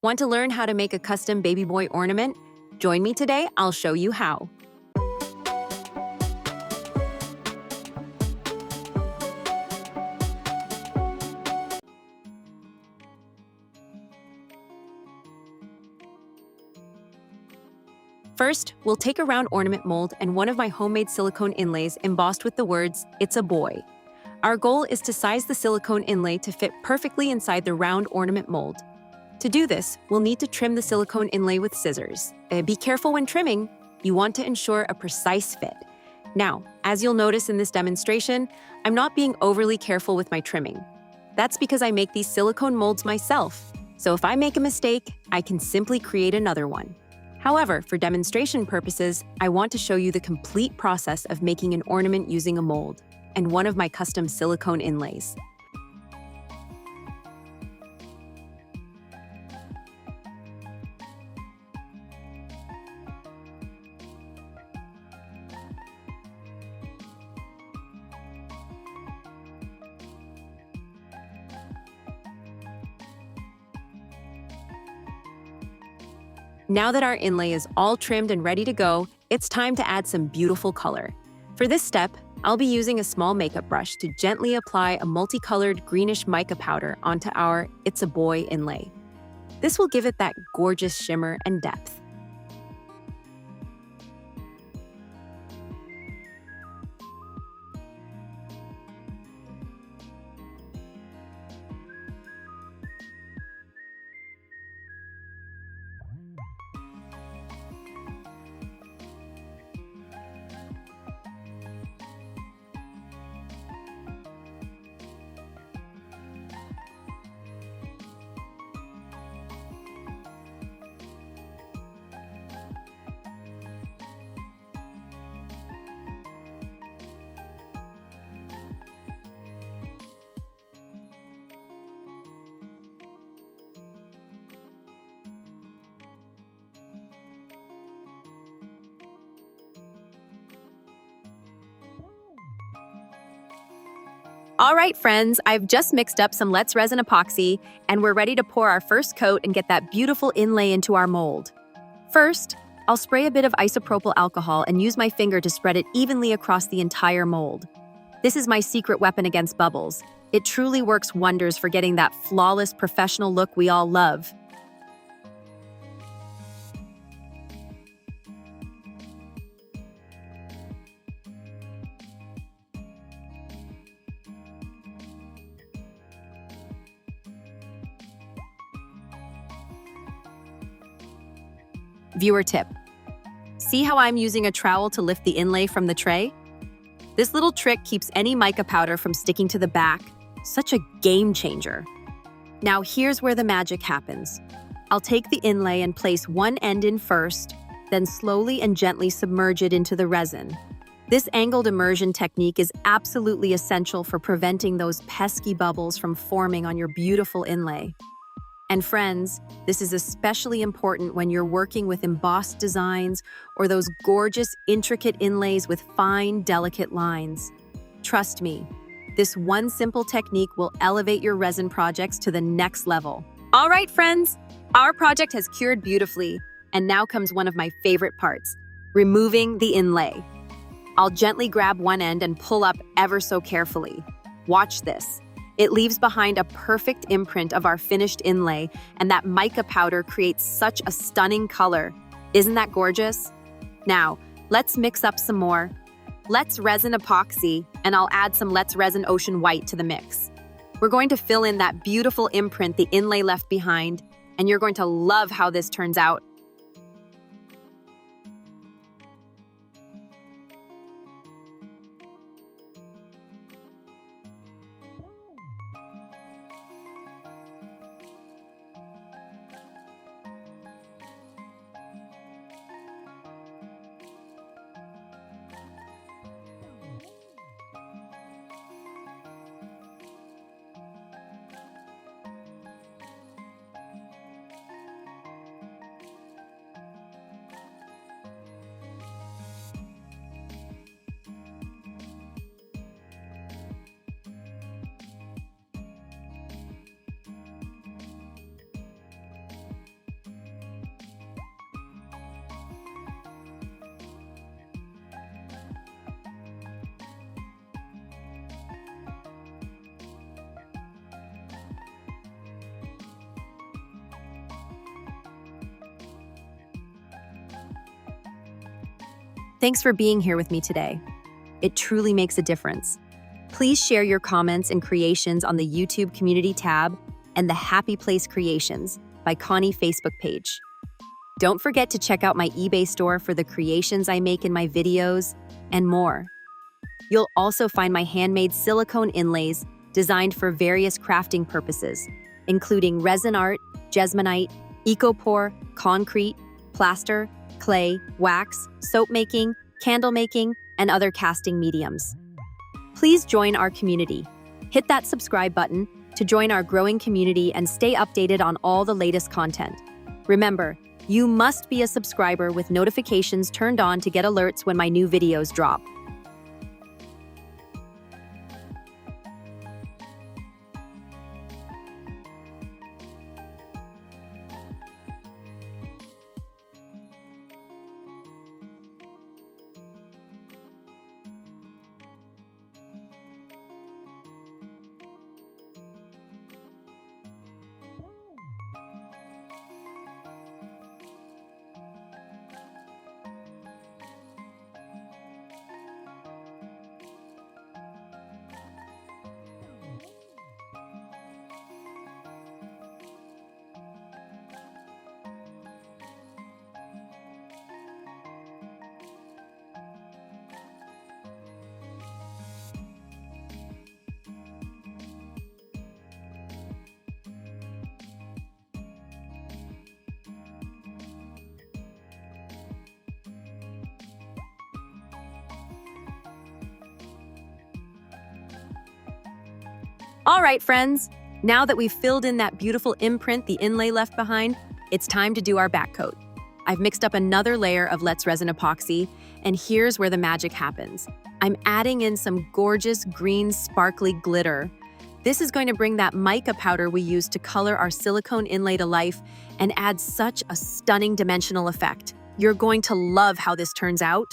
Want to learn how to make a custom baby boy ornament? Join me today, I'll show you how. First, we'll take a round ornament mold and one of my homemade silicone inlays embossed with the words, "It's a boy." Our goal is to size the silicone inlay to fit perfectly inside the round ornament mold. To do this, we'll need to trim the silicone inlay with scissors. Be careful when trimming. You want to ensure a precise fit. Now, as you'll notice in this demonstration, I'm not being overly careful with my trimming. That's because I make these silicone molds myself. So if I make a mistake, I can simply create another one. However, for demonstration purposes, I want to show you the complete process of making an ornament using a mold and one of my custom silicone inlays. Now that our inlay is all trimmed and ready to go, it's time to add some beautiful color. For this step, I'll be using a small makeup brush to gently apply a multicolored greenish mica powder onto our "It's a Boy" inlay. This will give it that gorgeous shimmer and depth. All right, friends, I've just mixed up some Let's Resin epoxy, and we're ready to pour our first coat and get that beautiful inlay into our mold. First, I'll spray a bit of isopropyl alcohol and use my finger to spread it evenly across the entire mold. This is my secret weapon against bubbles. It truly works wonders for getting that flawless professional look we all love. Viewer tip. See how I'm using a trowel to lift the inlay from the tray? This little trick keeps any mica powder from sticking to the back. Such a game changer. Now here's where the magic happens. I'll take the inlay and place one end in first, then slowly and gently submerge it into the resin. This angled immersion technique is absolutely essential for preventing those pesky bubbles from forming on your beautiful inlay. And friends, this is especially important when you're working with embossed designs or those gorgeous, intricate inlays with fine, delicate lines. Trust me, this one simple technique will elevate your resin projects to the next level. All right, friends, our project has cured beautifully, and now comes one of my favorite parts, removing the inlay. I'll gently grab one end and pull up ever so carefully. Watch this. It leaves behind a perfect imprint of our finished inlay, and that mica powder creates such a stunning color. Isn't that gorgeous? Now, let's mix up some more. Let's Resin epoxy, and I'll add some Let's Resin Ocean White to the mix. We're going to fill in that beautiful imprint the inlay left behind, and you're going to love how this turns out. Thanks for being here with me today. It truly makes a difference. Please share your comments and creations on the YouTube community tab and the Happy Place Creations by Connie Facebook page. Don't forget to check out my eBay store for the creations I make in my videos and more. You'll also find my handmade silicone inlays designed for various crafting purposes, including resin art, jesmonite, ecopore, concrete, plaster, clay, wax, soap making, candle making, and other casting mediums. Please join our community. Hit that subscribe button to join our growing community and stay updated on all the latest content. Remember, you must be a subscriber with notifications turned on to get alerts when my new videos drop. All right, friends, now that we've filled in that beautiful imprint the inlay left behind, it's time to do our back coat. I've mixed up another layer of Let's Resin epoxy, and here's where the magic happens. I'm adding in some gorgeous green sparkly glitter. This is going to bring that mica powder we used to color our silicone inlay to life and add such a stunning dimensional effect. You're going to love how this turns out.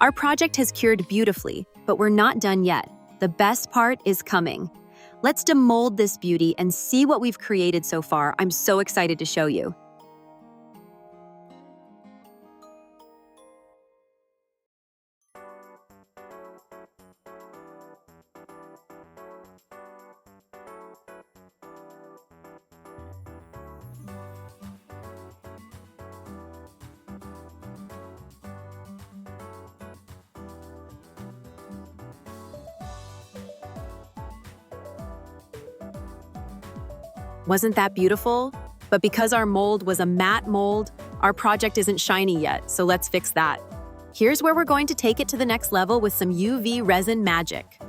Our project has cured beautifully, but we're not done yet. The best part is coming. Let's demold this beauty and see what we've created so far. I'm so excited to show you. Wasn't that beautiful? But because our mold was a matte mold, our project isn't shiny yet, so let's fix that. Here's where we're going to take it to the next level with some UV resin magic.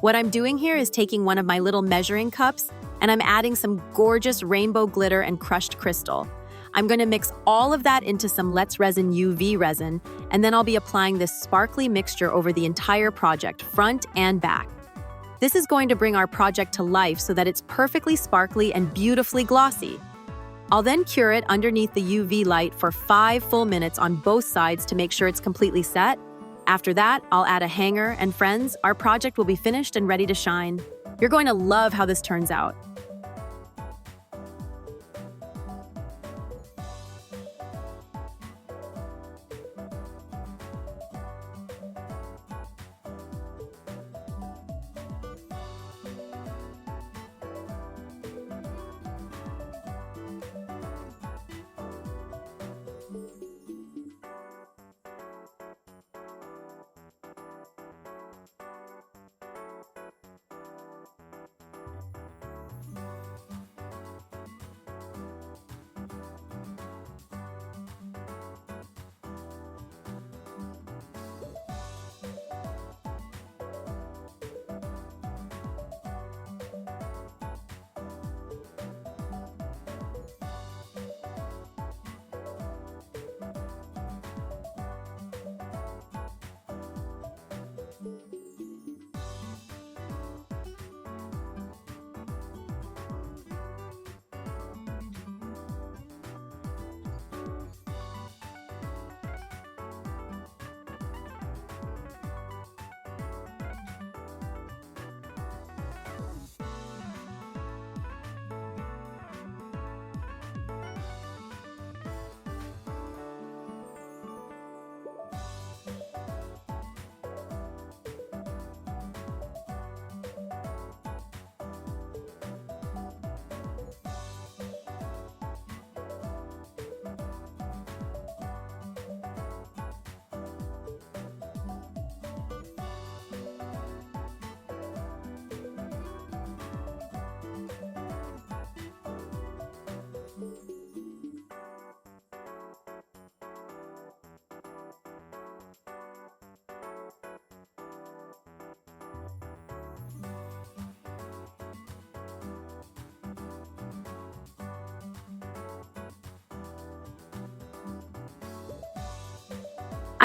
What I'm doing here is taking one of my little measuring cups and I'm adding some gorgeous rainbow glitter and crushed crystal. I'm going to mix all of that into some Let's Resin UV resin, and then I'll be applying this sparkly mixture over the entire project, front and back. This is going to bring our project to life so that it's perfectly sparkly and beautifully glossy. I'll then cure it underneath the UV light for 5 full minutes on both sides to make sure it's completely set. After that, I'll add a hanger, and friends, our project will be finished and ready to shine. You're going to love how this turns out.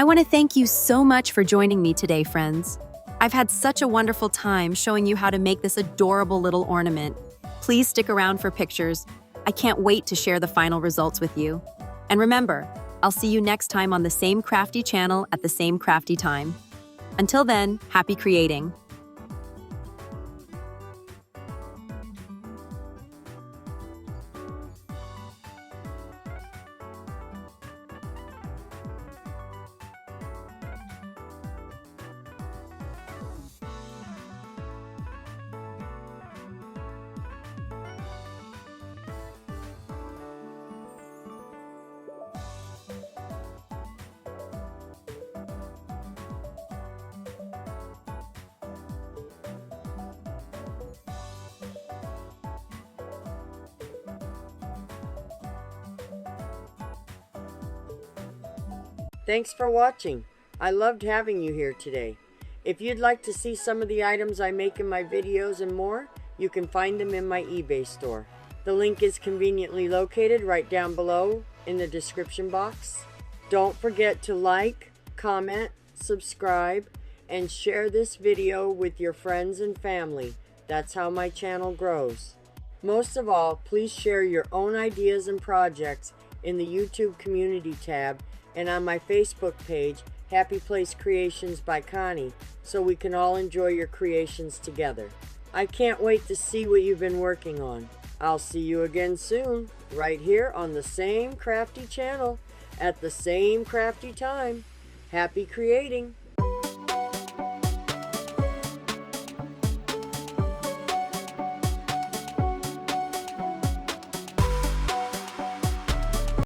I want to thank you so much for joining me today, friends. I've had such a wonderful time showing you how to make this adorable little ornament. Please stick around for pictures. I can't wait to share the final results with you. And remember, I'll see you next time on the same crafty channel at the same crafty time. Until then, happy creating. Thanks for watching. I loved having you here today. If you'd like to see some of the items I make in my videos and more, you can find them in my eBay store. The link is conveniently located right down below in the description box. Don't forget to like, comment, subscribe, and share this video with your friends and family. That's how my channel grows. Most of all, please share your own ideas and projects in the YouTube community tab and on my Facebook page, Happy Place Creations by Connie, so we can all enjoy your creations together. I can't wait to see what you've been working on. I'll see you again soon, right here on the same crafty channel, at the same crafty time. Happy creating!